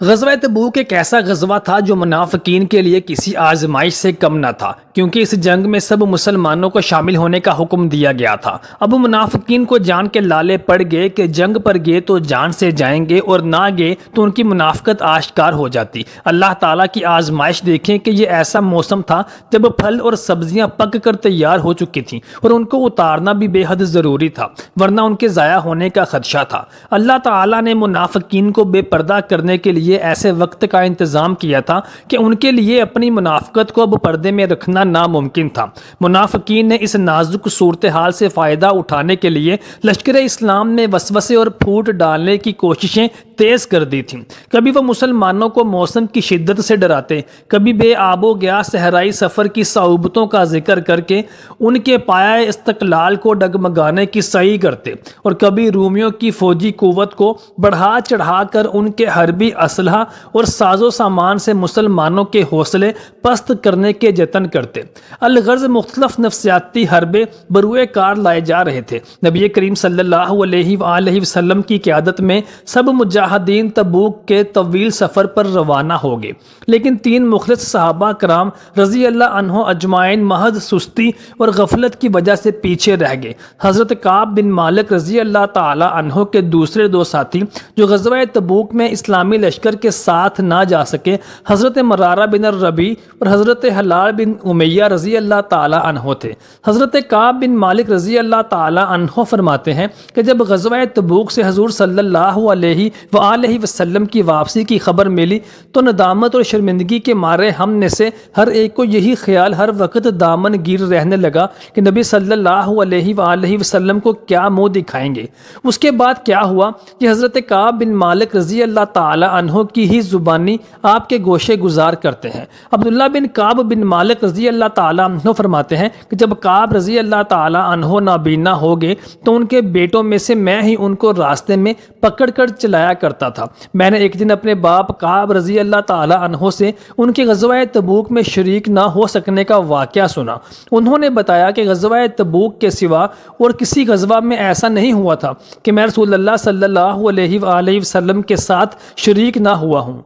غزوہ تبوک ایک ایسا غزوہ تھا جو منافقین کے لیے کسی آزمائش سے کم نہ تھا، کیونکہ اس جنگ میں سب مسلمانوں کو شامل ہونے کا حکم دیا گیا تھا۔ اب منافقین کو جان کے لالے پڑ گئے کہ جنگ پر گئے تو جان سے جائیں گے اور نہ گئے تو ان کی منافقت آشکار ہو جاتی۔ اللہ تعالیٰ کی آزمائش دیکھیں کہ یہ ایسا موسم تھا جب پھل اور سبزیاں پک کر تیار ہو چکی تھیں اور ان کو اتارنا بھی بے حد ضروری تھا، ورنہ ان کے ضائع ہونے کا خدشہ تھا۔ اللہ تعالیٰ نے منافقین کو بے پردہ کرنے کے لیے ایسے وقت کا انتظام کیا تھا کہ ان کے لیے اپنی منافقت کو اب پردے میں رکھنا ناممکن تھا۔ منافقین نے اس نازک صورتحال سے فائدہ اٹھانے کے لیے لشکر اسلام میں وسوسے اور پھوٹ ڈالنے کی کوششیں تیز کر دی تھیں۔ کبھی وہ مسلمانوں کو موسم کی شدت سے ڈراتے، کبھی بے آب و گیا صحرائی سفر کی صعوبتوں کا ذکر کر کے ان کے پایہ استقلال کو ڈگمگانے کی سعی کرتے، اور کبھی رومیوں کی فوجی قوت کو بڑھا چڑھا کر ان کے حربی اسلحہ اور ساز و سامان سے مسلمانوں کے حوصلے پست کرنے کے جتن کرتے۔ الغرض مختلف نفسیاتی حربے بروئے کار لائے جا رہے تھے۔ نبی کریم صلی اللہ علیہ وآلہ وسلم کی قیادت میں سب مجاہدین تبوک کے طویل سفر پر روانہ ہو گئے، لیکن 3 مخلص صحابہ کرام رضی اللہ عنہ اجمعین محض سستی اور غفلت کی وجہ سے پیچھے رہ گئے۔ حضرت کعب بن مالک رضی اللہ تعالی عنہ کے دوسرے 2 ساتھی جو غزوہ تبوک میں اسلامی لشکر کے ساتھ نہ جا سکے، حضرت مرارہ بن الربیع اور حضرت حلال بن امیہ رضی اللہ تعالی عنہ تھے۔ حضرت کعب بن مالک رضی اللہ تعالی عنہ فرماتے ہیں کہ جب غزوہ تبوک سے حضور صلی اللہ علیہ وآلہ وسلم کی واپسی کی خبر ملی تو ندامت اور شرمندگی کے مارے ہم نے سے ہر ایک کو یہی خیال ہر وقت دامن گیر رہنے لگا کہ نبی صلی اللہ علیہ وآلہ وسلم کو کیا منہ دکھائیں گے۔ اس کے بعد کیا ہوا کہ حضرت کعب بن مالک رضی اللہ تعالی عنہ کی ہی زبانی آپ کے گوشے گزار کرتے ہیں۔ عبداللہ بن کعب بن مالک رضی اللہ تعالی عنہ فرماتے ہیں کہ جب کعب رضی اللہ تعالی عنہ نابینا ہو گئے تو ان کے بیٹوں میں سے میں ہی ان کو راستے میں پکڑ کر چلایا کرتا تھا۔ میں نے ایک دن اپنے باپ کعب رضی اللہ تعالی عنہ سے ان کے غزوہ تبوک میں شریک نہ ہو سکنے کا واقعہ سنا۔ انہوں نے بتایا کہ غزوہ تبوک کے سوا اور کسی غزوہ میں ایسا نہیں ہوا تھا کہ میں رسول اللہ صلی اللہ علیہ وآلہ وسلم کے ساتھ شریک نہ ہوا ہوں۔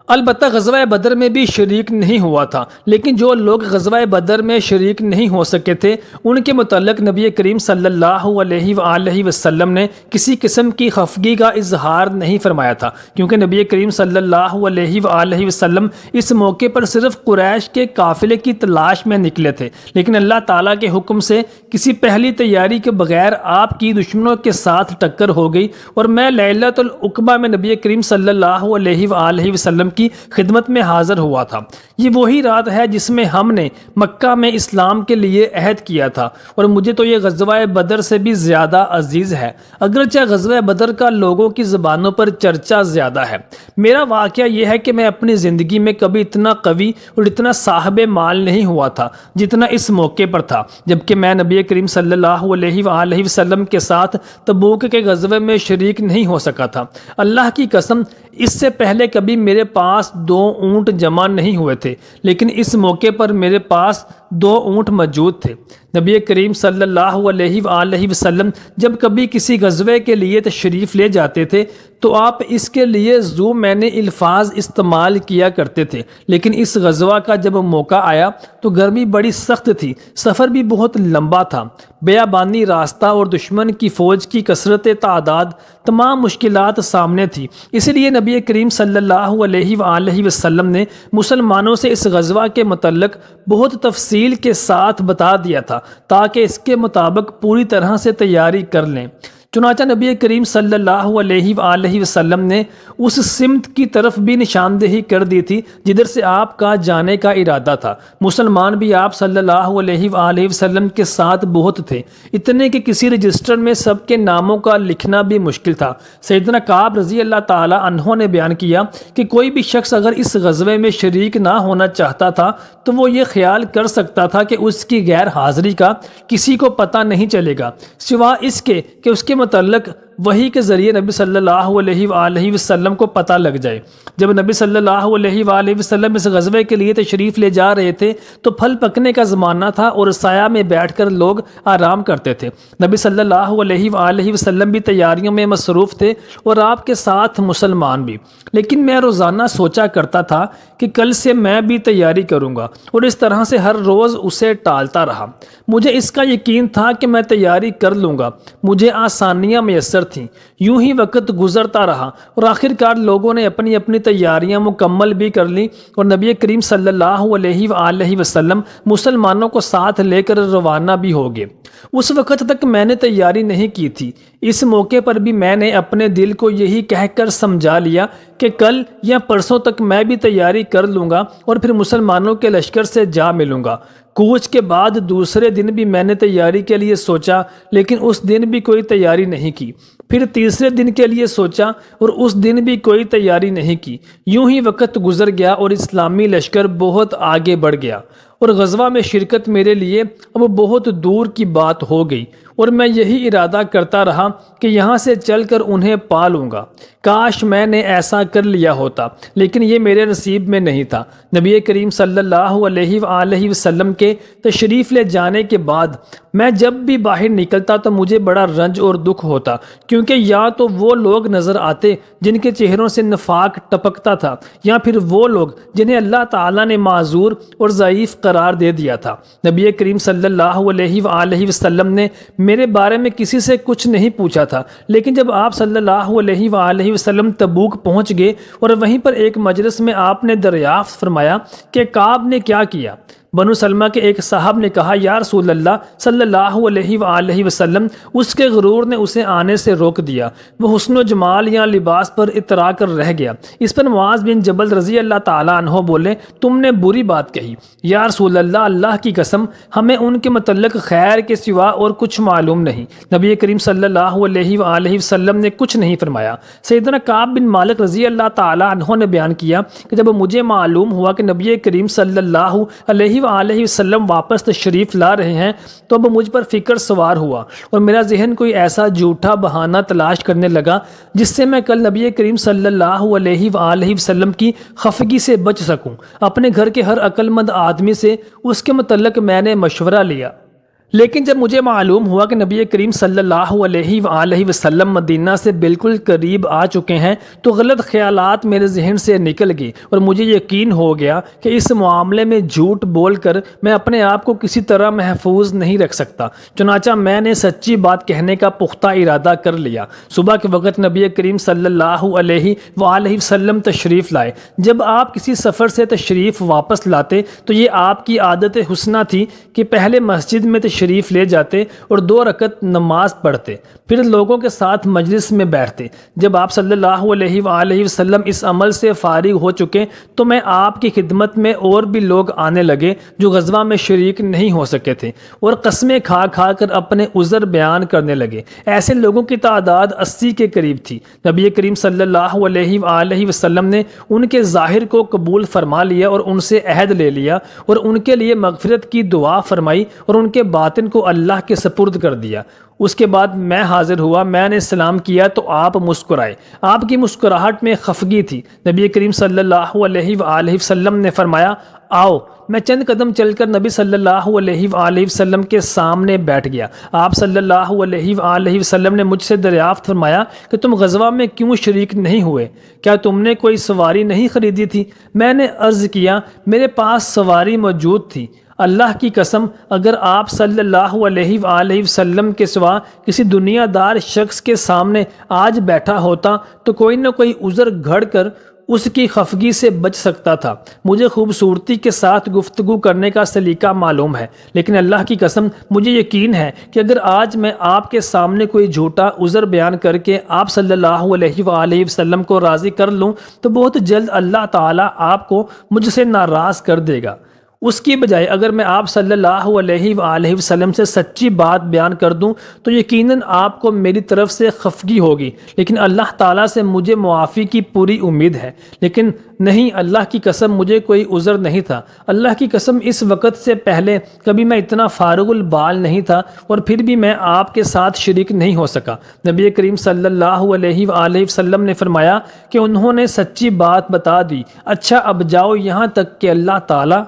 البتہ غزوہ بدر میں بھی شریک نہیں ہوا تھا، لیکن جو لوگ غزوہ بدر میں شریک نہیں ہو سکے تھے ان کے متعلق نبی کریم صلی اللہ علیہ وآلہ وسلم نے کسی قسم کی خفگی کا اظہار نہیں فرمایا تھا، کیونکہ نبی کریم صلی اللہ علیہ وآلہ وسلم اس موقع پر صرف قریش کے قافلے کی تلاش میں نکلے تھے، لیکن اللہ تعالیٰ کے حکم سے کسی پہلی تیاری کے بغیر آپ کی دشمنوں کے ساتھ ٹکر ہو گئی، اور میں لیلۃ العقبہ میں نبی کریم صلی اللہ علیہ وآلہ وسلم کی خدمت میں حاضر ہوا تھا۔ یہ وہی رات ہے جس میں ہم نے مکہ میں اسلام کے لیے عہد کیا تھا، اور مجھے تو یہ غزوہ بدر سے بھی زیادہ عزیز ہے، اگرچہ غزوہ بدر کا لوگوں کی زبانوں پر چرچا زیادہ ہے۔ میرا واقعہ یہ ہے کہ میں اپنی زندگی میں کبھی اتنا قوی اور اتنا صاحب مال نہیں ہوا تھا جتنا اس موقع پر تھا، جبکہ میں نبی کریم صلی اللہ علیہ وآلہ وسلم کے ساتھ تبوک کے غزوے میں شریک نہیں ہو سکا تھا۔ اللہ کی قسم اس سے پہلے کبھی میرے پاس 2 اونٹ جمع نہیں ہوئے تھے، لیکن اس موقع پر میرے پاس 2 اونٹ موجود تھے۔ نبی کریم صلی اللہ علیہ وآلہ وسلم جب کبھی کسی غزوے کے لیے تشریف لے جاتے تھے تو آپ اس کے لیے ذو معنی الفاظ استعمال کیا کرتے تھے، لیکن اس غزوہ کا جب موقع آیا تو گرمی بڑی سخت تھی، سفر بھی بہت لمبا تھا، بیابانی راستہ اور دشمن کی فوج کی کثرت تعداد، تمام مشکلات سامنے تھی۔ اس لیے نبی کریم صلی اللہ علیہ وآلہ وسلم نے مسلمانوں سے اس غزوہ کے متعلق بہت تفصیل کے ساتھ بتا دیا تھا تاکہ اس کے مطابق پوری طرح سے تیاری کر لیں۔ چنانچہ نبی کریم صلی اللہ علیہ وآلہ وسلم نے اس سمت کی طرف بھی نشاندہی کر دی تھی جدھر سے آپ کا جانے کا ارادہ تھا۔ مسلمان بھی آپ صلی اللہ علیہ وآلہ وسلم کے ساتھ بہت تھے، اتنے کہ کسی رجسٹر میں سب کے ناموں کا لکھنا بھی مشکل تھا۔ سیدنا کعب رضی اللہ تعالی عنہ نے بیان کیا کہ کوئی بھی شخص اگر اس غزوے میں شریک نہ ہونا چاہتا تھا تو وہ یہ خیال کر سکتا تھا کہ اس کی غیر حاضری کا کسی کو پتہ نہیں چلے گا، سوا اس کے کہ اس کے متعلق وحی کے ذریعے نبی صلی اللہ علیہ وآلہ وسلم کو پتہ لگ جائے۔ جب نبی صلی اللہ علیہ وآلہ وسلم اس غزوے کے لیے تشریف لے جا رہے تھے تو پھل پکنے کا زمانہ تھا اور سایہ میں بیٹھ کر لوگ آرام کرتے تھے۔ نبی صلی اللہ علیہ وآلہ وسلم بھی تیاریوں میں مصروف تھے اور آپ کے ساتھ مسلمان بھی، لیکن میں روزانہ سوچا کرتا تھا کہ کل سے میں بھی تیاری کروں گا، اور اس طرح سے ہر روز اسے ٹالتا رہا۔ مجھے اس کا یقین تھا کہ میں تیاری کر لوں گا، مجھے آسانیاں میسر تھیں۔ یوں ہی وقت گزرتا رہا اور آخر کار لوگوں نے اپنی اپنی تیاریاں مکمل بھی کر لیں اور نبی کریم صلی اللہ علیہ وآلہ وسلم مسلمانوں کو ساتھ لے کر روانہ بھی ہو گئے۔ اس وقت تک میں نے تیاری نہیں کی تھی۔ اس موقع پر بھی میں نے اپنے دل کو یہی کہہ کر سمجھا لیا کہ کل یا پرسوں تک میں بھی تیاری کر لوں گا اور پھر مسلمانوں کے لشکر سے جا ملوں گا۔ کوچ کے بعد دوسرے دن بھی میں نے تیاری کے لیے سوچا، لیکن اس دن بھی کوئی تیاری نہیں کی۔ پھر تیسرے دن کے لیے سوچا اور اس دن بھی کوئی تیاری نہیں کی۔ یوں ہی وقت گزر گیا اور اسلامی لشکر بہت آگے بڑھ گیا اور غزوہ میں شرکت میرے لیے اب بہت دور کی بات ہو گئی، اور میں یہی ارادہ کرتا رہا کہ یہاں سے چل کر انہیں پا لوں گا۔ کاش میں نے ایسا کر لیا ہوتا، لیکن یہ میرے نصیب میں نہیں تھا۔ نبی کریم صلی اللہ علیہ وآلہ وسلم کے تشریف لے جانے کے بعد میں جب بھی باہر نکلتا تو مجھے بڑا رنج اور دکھ ہوتا، کیونکہ یا تو وہ لوگ نظر آتے جن کے چہروں سے نفاق ٹپکتا تھا، یا پھر وہ لوگ جنہیں اللہ تعالیٰ نے معذور اور ضعیف قرار دے دیا تھا۔ نبی کریم صلی اللہ علیہ وآلہ وسلم نے میرے بارے میں کسی سے کچھ نہیں پوچھا تھا، لیکن جب آپ صلی اللہ علیہ وآلہ وسلم تبوک پہنچ گئے اور وہیں پر ایک مجلس میں آپ نے دریافت فرمایا کہ کعب نے کیا کیا۔ بنو سلمہ کے ایک صاحب نے کہا، یا رسول اللہ صلی اللہ علیہ وآلہ وسلم، اس کے غرور نے اسے آنے سے روک دیا، وہ حسن و جمال یا لباس پر اترا کر رہ گیا۔ اس پر معاذ بن جبل رضی اللہ تعالیٰ عنہ بولے، تم نے بری بات کہی۔ یا رسول اللہ، اللہ کی قسم ہمیں ان کے متعلق خیر کے سوا اور کچھ معلوم نہیں۔ نبی کریم صلی اللہ علیہ وآلہ وسلم نے کچھ نہیں فرمایا۔ سیدنا کعب بن مالک رضی اللہ تعالیٰ عنہ نے بیان کیا کہ جب مجھے معلوم ہوا کہ نبی کریم صلی اللہ علیہ وآلہ وسلم واپس تشریف لا رہے ہیں تو اب مجھ پر فکر سوار ہوا اور میرا ذہن کوئی ایسا جھوٹا بہانہ تلاش کرنے لگا جس سے میں کل نبی کریم صلی اللہ علیہ وآلہ وسلم کی خفگی سے بچ سکوں۔ اپنے گھر کے ہر عقل مند آدمی سے اس کے متعلق میں نے مشورہ لیا، لیکن جب مجھے معلوم ہوا کہ نبی کریم صلی اللہ علیہ وآلہ وسلم مدینہ سے بالکل قریب آ چکے ہیں تو غلط خیالات میرے ذہن سے نکل گئے اور مجھے یقین ہو گیا کہ اس معاملے میں جھوٹ بول کر میں اپنے آپ کو کسی طرح محفوظ نہیں رکھ سکتا۔ چنانچہ میں نے سچی بات کہنے کا پختہ ارادہ کر لیا۔ صبح کے وقت نبی کریم صلی اللہ علیہ وآلہ وسلم تشریف لائے۔ جب آپ کسی سفر سے تشریف واپس لاتے تو یہ آپ کی عادت حسنہ تھی کہ پہلے مسجد میں تشریف لے جاتے اور 2 رکعت نماز پڑھتے، پھر لوگوں کے ساتھ مجلس میں بیٹھتے۔ جب آپ صلی اللہ علیہ وآلہ وسلم اس عمل سے فارغ ہو چکے تو میں آپ کی خدمت میں اور بھی لوگ آنے لگے جو غزوہ میں شریک نہیں ہو سکے تھے اور قسمیں کھا کھا کر اپنے عذر بیان کرنے لگے۔ ایسے لوگوں کی تعداد 80 کے قریب تھی۔ نبی کریم صلی اللہ علیہ وآلہ وسلم نے ان کے ظاہر کو قبول فرما لیا اور ان سے عہد لے لیا اور ان کے لیے مغفرت کی دعا فرمائی اور ان کے باطن کو اللہ کے سپرد کر دیا۔ اس کے بعد میں حاضر ہوا، میں نے سلام کیا تو آپ مسکرائے۔ آپ کی مسکراہٹ میں خفگی تھی۔ نبی کریم صلی اللہ علیہ وآلہ وسلم نے فرمایا، آؤ۔ میں چند قدم چل کر نبی صلی اللہ علیہ وآلہ وسلم کے سامنے بیٹھ گیا۔ آپ صلی اللہ علیہ وآلہ وسلم نے مجھ سے دریافت فرمایا کہ تم غزوہ میں کیوں شریک نہیں ہوئے؟ کیا تم نے کوئی سواری نہیں خریدی تھی؟ میں نے عرض کیا، میرے پاس سواری موجود تھی۔ اللہ کی قسم اگر آپ صلی اللہ علیہ وآلہ وسلم کے سوا کسی دنیا دار شخص کے سامنے آج بیٹھا ہوتا تو کوئی نہ کوئی عذر گھڑ کر اس کی خفگی سے بچ سکتا تھا۔ مجھے خوبصورتی کے ساتھ گفتگو کرنے کا سلیقہ معلوم ہے، لیکن اللہ کی قسم مجھے یقین ہے کہ اگر آج میں آپ کے سامنے کوئی جھوٹا عذر بیان کر کے آپ صلی اللہ علیہ وآلہ وسلم کو راضی کر لوں تو بہت جلد اللہ تعالیٰ آپ کو مجھ سے ناراض کر دے گا۔ اس کی بجائے اگر میں آپ صلی اللہ علیہ وآلہ وسلم سے سچی بات بیان کر دوں تو یقیناً آپ کو میری طرف سے خفگی ہوگی، لیکن اللہ تعالیٰ سے مجھے معافی کی پوری امید ہے۔ لیکن نہیں، اللہ کی قسم مجھے کوئی عذر نہیں تھا۔ اللہ کی قسم اس وقت سے پہلے کبھی میں اتنا فارغ البال نہیں تھا، اور پھر بھی میں آپ کے ساتھ شریک نہیں ہو سکا۔ نبی کریم صلی اللہ علیہ وآلہ وسلم نے فرمایا کہ انہوں نے سچی بات بتا دی۔ اچھا اب جاؤ یہاں تک کہ اللہ تعالیٰ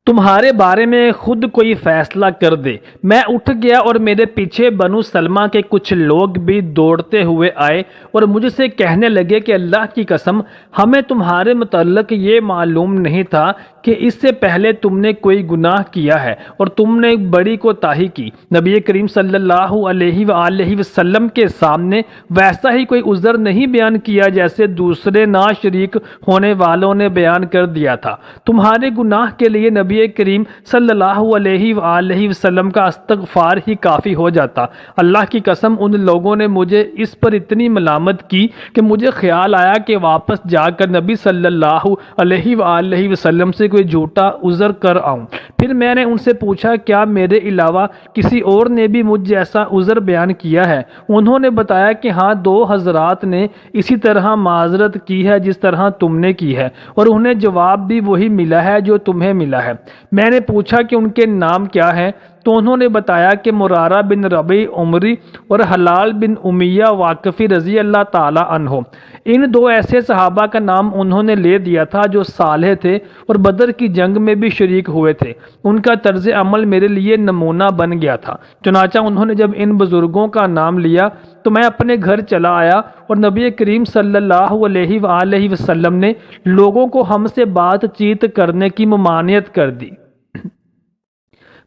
تمہارے بارے میں خود کوئی فیصلہ کر دے۔ میں اٹھ گیا اور میرے پیچھے بنو سلمہ کے کچھ لوگ بھی دوڑتے ہوئے آئے اور مجھ سے کہنے لگے کہ اللہ کی قسم ہمیں تمہارے متعلق یہ معلوم نہیں تھا کہ اس سے پہلے تم نے کوئی گناہ کیا ہے اور تم نے بڑی کوتاہی کی۔ نبی کریم صلی اللہ علیہ وآلہ وسلم کے سامنے ویسا ہی کوئی عذر نہیں بیان کیا جیسے دوسرے ناشریک ہونے والوں نے بیان کر دیا تھا۔ تمہارے گناہ کے لیے نبی کریم صلی اللہ علیہ وآلہ وسلم کا استغفار ہی کافی ہو جاتا۔ اللہ کی قسم ان لوگوں نے مجھے اس پر اتنی ملامت کی کہ مجھے خیال آیا کہ واپس جا کر نبی صلی اللہ علیہ وآلہ وسلم سے کوئی جھوٹا عذر کر آؤں۔ پھر میں نے ان سے پوچھا کیا میرے علاوہ کسی اور نے بھی مجھ جیسا عذر بیان کیا ہے؟ انہوں نے بتایا کہ ہاں، 2 حضرات نے اسی طرح معذرت کی ہے جس طرح تم نے کی ہے، اور انہیں جواب بھی وہی ملا ہے جو تمہیں ملا ہے۔ میں نے پوچھا کہ ان کے نام کیا ہیں، تو انہوں نے بتایا کہ مرارہ بن ربیع عمری اور حلال بن امیہ واقفی رضی اللہ تعالیٰ عنہ۔ ان 2 ایسے صحابہ کا نام انہوں نے لے دیا تھا جو صالح تھے اور بدر کی جنگ میں بھی شریک ہوئے تھے۔ ان کا طرز عمل میرے لیے نمونہ بن گیا تھا۔ چنانچہ انہوں نے جب ان بزرگوں کا نام لیا تو میں اپنے گھر چلا آیا، اور نبی کریم صلی اللہ علیہ وآلہ وسلم نے لوگوں کو ہم سے بات چیت کرنے کی ممانعت کر دی۔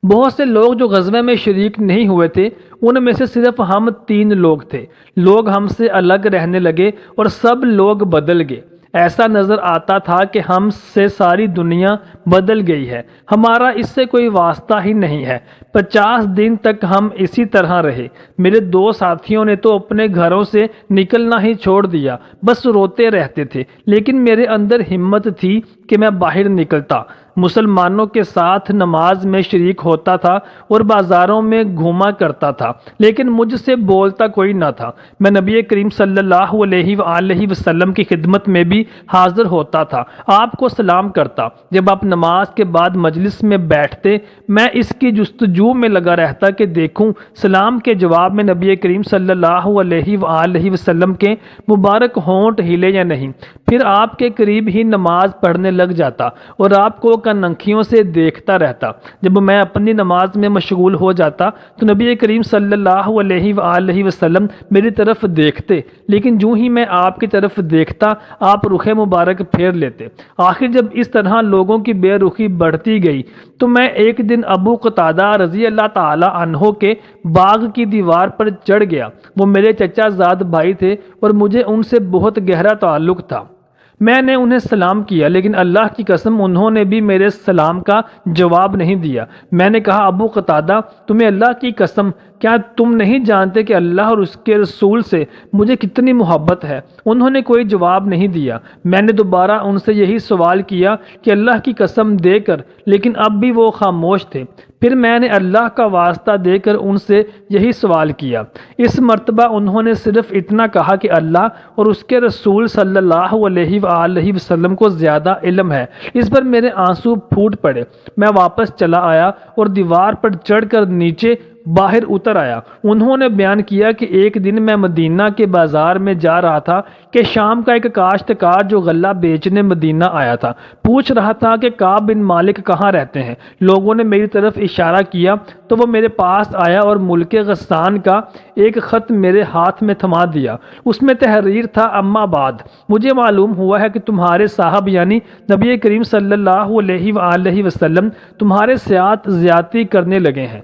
بہت سے لوگ جو غزوے میں شریک نہیں ہوئے تھے، ان میں سے صرف ہم 3 لوگ تھے۔ لوگ ہم سے الگ رہنے لگے اور سب لوگ بدل گئے۔ ایسا نظر آتا تھا کہ ہم سے ساری دنیا بدل گئی ہے، ہمارا اس سے کوئی واسطہ ہی نہیں ہے۔ 50 دن تک ہم اسی طرح رہے۔ میرے 2 ساتھیوں نے تو اپنے گھروں سے نکلنا ہی چھوڑ دیا، بس روتے رہتے تھے، لیکن میرے اندر ہمت تھی کہ میں باہر نکلتا، مسلمانوں کے ساتھ نماز میں شریک ہوتا تھا اور بازاروں میں گھوما کرتا تھا، لیکن مجھ سے بولتا کوئی نہ تھا۔ میں نبی کریم صلی اللہ علیہ وآلہ وسلم کی خدمت میں بھی حاضر ہوتا تھا، آپ کو سلام کرتا۔ جب آپ نماز کے بعد مجلس میں بیٹھتے، میں اس کی جستجو میں لگا رہتا کہ دیکھوں سلام کے جواب میں نبی کریم صلی اللہ علیہ وآلہ وسلم کے مبارک ہونٹ ہلے یا نہیں۔ پھر آپ کے قریب ہی نماز پڑھنے لگ جاتا اور آپ کو کنکھیوں سے دیکھتا رہتا۔ جب میں اپنی نماز میں مشغول ہو جاتا تو نبی کریم صلی اللہ علیہ وآلہ وسلم میری طرف دیکھتے، لیکن جو ہی میں آپ کی طرف دیکھتا آپ رخ مبارک پھیر لیتے۔ آخر جب اس طرح لوگوں کی بے رخی بڑھتی گئی تو میں ایک دن ابو قتادہ رضی اللہ تعالی عنہ کے باغ کی دیوار پر چڑھ گیا۔ وہ میرے چچا زاد بھائی تھے اور مجھے ان سے بہت گہرا تعلق تھا۔ میں نے انہیں سلام کیا، لیکن اللہ کی قسم انہوں نے بھی میرے سلام کا جواب نہیں دیا۔ میں نے کہا ابو قتادہ، تمہیں اللہ کی قسم کیا تم نہیں جانتے کہ اللہ اور اس کے رسول سے مجھے کتنی محبت ہے؟ انہوں نے کوئی جواب نہیں دیا۔ میں نے دوبارہ ان سے یہی سوال کیا کہ اللہ کی قسم دے کر، لیکن اب بھی وہ خاموش تھے۔ پھر میں نے اللہ کا واسطہ دے کر ان سے یہی سوال کیا۔ اس مرتبہ انہوں نے صرف اتنا کہا کہ اللہ اور اس کے رسول صلی اللہ علیہ وآلہ وسلم کو زیادہ علم ہے۔ اس پر میرے آنسو پھوٹ پڑے۔ میں واپس چلا آیا اور دیوار پر چڑھ کر نیچے باہر اتر آیا۔ انہوں نے بیان کیا کہ ایک دن میں مدینہ کے بازار میں جا رہا تھا کہ شام کا ایک کاشتکار جو غلہ بیچنے مدینہ آیا تھا پوچھ رہا تھا کہ کعب بن مالک کہاں رہتے ہیں۔ لوگوں نے میری طرف اشارہ کیا تو وہ میرے پاس آیا اور ملک غسان کا ایک خط میرے ہاتھ میں تھما دیا۔ اس میں تحریر تھا، اما بعد مجھے معلوم ہوا ہے کہ تمہارے صاحب یعنی نبی کریم صلی اللہ علیہ وآلہ وسلم تمہارے ساتھ زیادتی کرنے لگے ہیں۔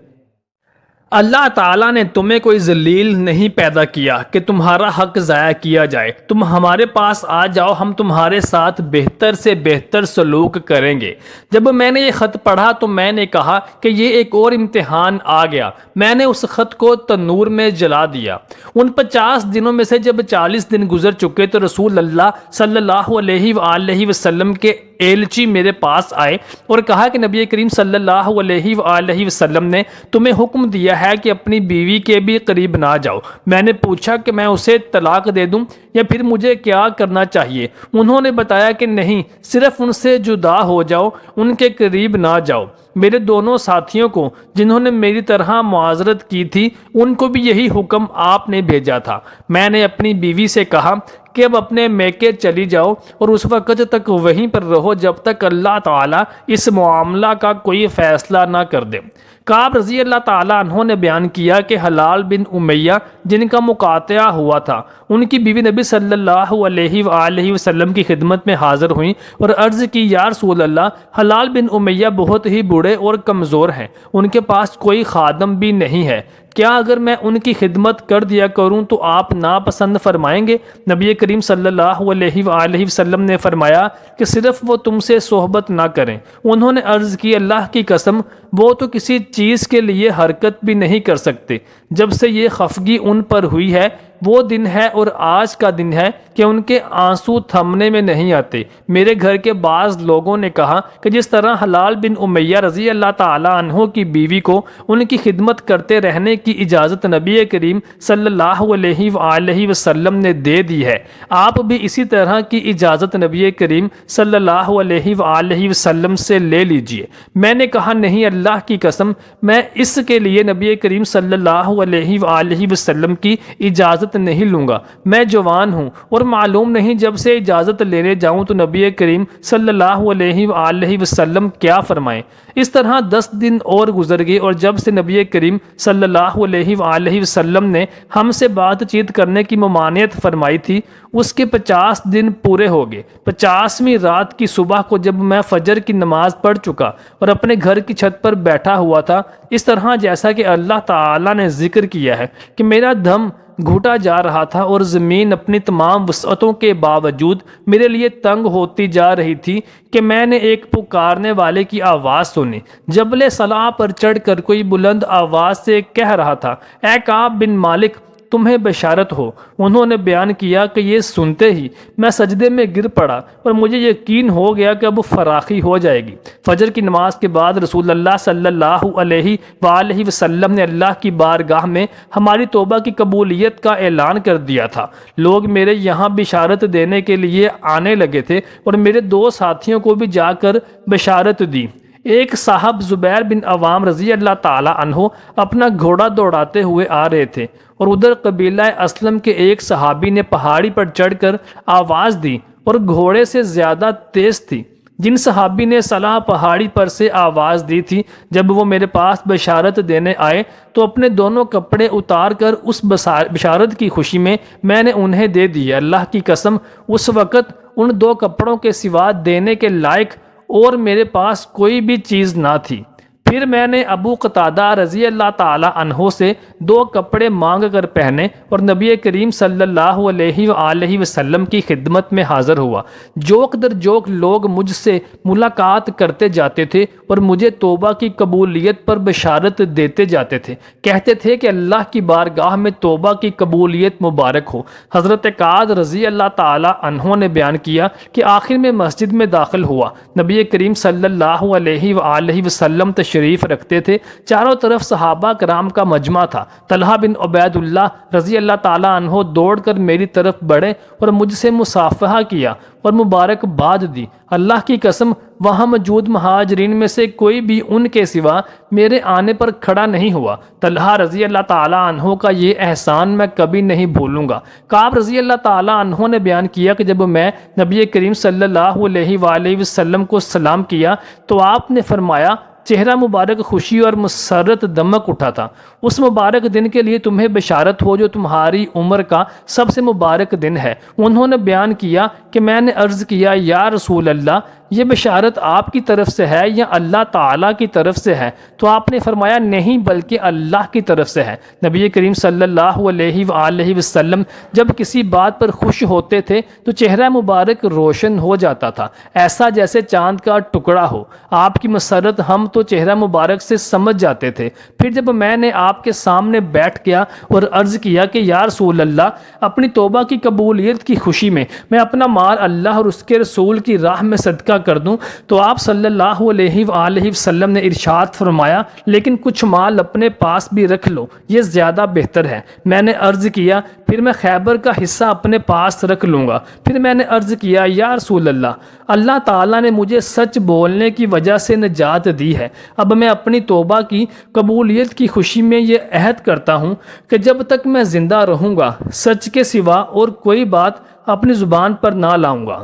اللہ تعالیٰ نے تمہیں کوئی ذلیل نہیں پیدا کیا کہ تمہارا حق ضائع کیا جائے۔ تم ہمارے پاس آ جاؤ، ہم تمہارے ساتھ بہتر سے بہتر سلوک کریں گے۔ جب میں نے یہ خط پڑھا تو میں نے کہا کہ یہ ایک اور امتحان آ گیا۔ میں نے اس خط کو تنور میں جلا دیا۔ ان 50 دنوں میں سے جب 40 دن گزر چکے تو رسول اللہ صلی اللہ علیہ وآلہ وسلم کے ایلچی میرے پاس آئے اور کہا کہ نبی کریم صلی اللہ علیہ وآلہ وسلم نے تمہیں حکم دیا ہے کہ اپنی بیوی کے بھی قریب نہ جاؤ۔ میں نے پوچھا کہ میں اسے طلاق دے دوں یا پھر مجھے کیا کرنا چاہیے؟ انہوں نے بتایا کہ نہیں، صرف ان سے جدا ہو جاؤ، ان کے قریب نہ جاؤ۔ میرے دونوں ساتھیوں کو جنہوں نے میری طرح معاذرت کی تھی ان کو بھی یہی حکم آپ نے بھیجا تھا۔ میں نے اپنی بیوی سے کہا کہ اب اپنے میکے چلی جاؤ اور اس وقت تک وہیں پر رہو جب تک اللہ تعالیٰ اس معاملہ کا کوئی فیصلہ نہ کر دے۔ کعب رضی اللہ تعالیٰ عنہ نے بیان کیا کہ حلال بن امیہ جن کا مقاطعہ ہوا تھا، ان کی بیوی نبی صلی اللہ علیہ وآلہ وسلم کی خدمت میں حاضر ہوئیں اور عرض کی، یا رسول اللہ، حلال بن امیہ بہت ہی بوڑھے اور کمزور ہیں، ان کے پاس کوئی خادم بھی نہیں ہے، کیا اگر میں ان کی خدمت کر دیا کروں تو آپ ناپسند فرمائیں گے؟ نبی کریم صلی اللہ علیہ وآلہ وسلم نے فرمایا کہ صرف وہ تم سے صحبت نہ کریں۔ انہوں نے عرض کی، اللہ کی قسم، وہ تو کسی چیز کے لیے حرکت بھی نہیں کر سکتے۔ جب سے یہ خفگی ان پر ہوئی ہے وہ دن ہے اور آج کا دن ہے کہ ان کے آنسو تھمنے میں نہیں آتے۔ میرے گھر کے بعض لوگوں نے کہا کہ جس طرح حلال بن امیہ رضی اللہ تعالیٰ عنہ کی بیوی کو ان کی خدمت کرتے رہنے کی اجازت نبی کریم صلی اللہ علیہ وآلہ وسلم نے دے دی ہے، آپ بھی اسی طرح کی اجازت نبی کریم صلی اللہ علیہ وآلہ وسلم سے لے لیجئے۔ میں نے کہا، نہیں، اللہ کی قسم، میں اس کے لیے نبی کریم صلی اللہ علیہ وآلہ وسلم کی اجازت نہیں لوں گا۔ میں جوان ہوں اور معلوم نہیں جب سے اجازت لینے جاؤں تو نبی کریم صلی اللہ علیہ وآلہ وسلم کیا فرمائیں۔ اس طرح 10 دن اور گزر گئے اور جب سے نبی کریم صلی اللہ علیہ وآلہ وسلم نے ہم سے بات چیت کرنے کی ممانعت فرمائی تھی، اس کے 50 دن پورے ہو گئے۔ 50ویں رات کی صبح کو جب میں فجر کی نماز پڑھ چکا اور اپنے گھر کی چھت پر بیٹھا ہوا تھا، اس طرح جیسا کہ اللہ تعالیٰ نے ذکر کیا ہے کہ میرا دم گھٹا جا رہا تھا اور زمین اپنی تمام وسعتوں کے باوجود میرے لیے تنگ ہوتی جا رہی تھی کہ میں نے ایک پکارنے والے کی آواز سنی۔ جبل صلاح پر چڑھ کر کوئی بلند آواز سے کہہ رہا تھا، اے کعب بن مالک، تمہیں بشارت ہو۔ انہوں نے بیان کیا کہ یہ سنتے ہی میں سجدے میں گر پڑا اور مجھے یقین ہو گیا کہ اب فراخی ہو جائے گی۔ فجر کی نماز کے بعد رسول اللہ صلی اللہ علیہ وآلہ وسلم نے اللہ کی بارگاہ میں ہماری توبہ کی قبولیت کا اعلان کر دیا تھا۔ لوگ میرے یہاں بشارت دینے کے لیے آنے لگے تھے اور میرے 2 ساتھیوں کو بھی جا کر بشارت دی۔ ایک صاحب زبیر بن عوام رضی اللہ تعالیٰ عنہ اپنا گھوڑا دوڑاتے ہوئے آ رہے تھے اور ادھر قبیلہ اسلم کے ایک صحابی نے پہاڑی پر چڑھ کر آواز دی اور گھوڑے سے زیادہ تیز تھی۔ جن صحابی نے صلاح پہاڑی پر سے آواز دی تھی، جب وہ میرے پاس بشارت دینے آئے تو اپنے دونوں کپڑے اتار کر اس بشارت کی خوشی میں نے انہیں دے دی۔ اللہ کی قسم، اس وقت ان 2 کپڑوں کے سوا دینے کے لائق اور میرے پاس کوئی بھی چیز نہ تھی۔ پھر میں نے ابو قتادہ رضی اللہ تعالی عنہ سے 2 کپڑے مانگ کر پہنے اور نبی کریم صلی اللہ علیہ وآلہ وسلم کی خدمت میں حاضر ہوا۔ جوک در جوک لوگ مجھ سے ملاقات کرتے جاتے تھے اور مجھے توبہ کی قبولیت پر بشارت دیتے جاتے تھے، کہتے تھے کہ اللہ کی بارگاہ میں توبہ کی قبولیت مبارک ہو۔ حضرت قعد رضی اللہ تعالی عنہ نے بیان کیا کہ آخر میں مسجد میں داخل ہوا، نبی کریم صلی اللہ علیہ وآلہ وسلم تشریف رکھتے تھے، چاروں طرف صحابہ کرام کا مجمع تھا۔ طلحہ بن عبید اللہ رضی اللہ تعالی عنہ دوڑ کر میری طرف بڑھے اور مجھ سے مصافحہ کیا اور مبارکباد دی۔ اللہ کی قسم، وہاں موجود مہاجرین میں سے کوئی بھی ان کے سوا میرے آنے پر کھڑا نہیں ہوا۔ طلحہ رضی اللہ تعالی عنہ کا یہ احسان میں کبھی نہیں بھولوں گا۔ کعب رضی اللہ تعالی عنہ نے بیان کیا کہ جب میں نبی کریم صلی اللہ علیہ وآلہ وسلم کو سلام کیا تو آپ نے فرمایا، چہرہ مبارک خوشی اور مسرت دمک اٹھا تھا۔ اس مبارک دن کے لیے تمہیں بشارت ہو جو تمہاری عمر کا سب سے مبارک دن ہے۔ انہوں نے بیان کیا کہ میں نے عرض کیا، یا رسول اللہ، یہ بشارت آپ کی طرف سے ہے یا اللہ تعالیٰ کی طرف سے ہے؟ تو آپ نے فرمایا، نہیں بلکہ اللہ کی طرف سے ہے۔ نبی کریم صلی اللہ علیہ وآلہ وسلم جب کسی بات پر خوش ہوتے تھے تو چہرہ مبارک روشن ہو جاتا تھا، ایسا جیسے چاند کا ٹکڑا ہو۔ آپ کی مسرت ہم تو چہرہ مبارک سے سمجھ جاتے تھے۔ پھر جب میں نے آپ کے سامنے بیٹھ گیا اور عرض کیا کہ یا رسول اللہ، اپنی توبہ کی قبولیت کی خوشی میں اپنا مال اللہ اور اس کے رسول کی راہ میں صدقہ کر دوں، تو آپ صلی اللہ علیہ وآلہ وسلم نے ارشاد فرمایا لیکن کچھ مال اپنے پاس بھی رکھ لو، یہ زیادہ بہتر ہے۔ میں نے عرض کیا پھر میں خیبر کا حصہ اپنے پاس رکھ لوں گا۔ پھر میں نے عرض کیا یا رسول اللہ تعالیٰ نے مجھے سچ بولنے کی وجہ سے نجات دی ہے، اب میں اپنی توبہ کی قبولیت کی خوشی میں یہ عہد کرتا ہوں کہ جب تک میں زندہ رہوں گا سچ کے سوا اور کوئی بات اپنی زبان پر نہ لاؤں گا۔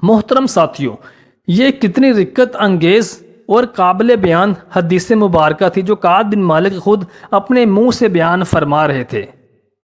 محترم ساتھیوں، یہ کتنی رقت انگیز اور قابل بیان حدیث مبارکہ تھی جو کعب بن مالک خود اپنے منہ سے بیان فرما رہے تھے۔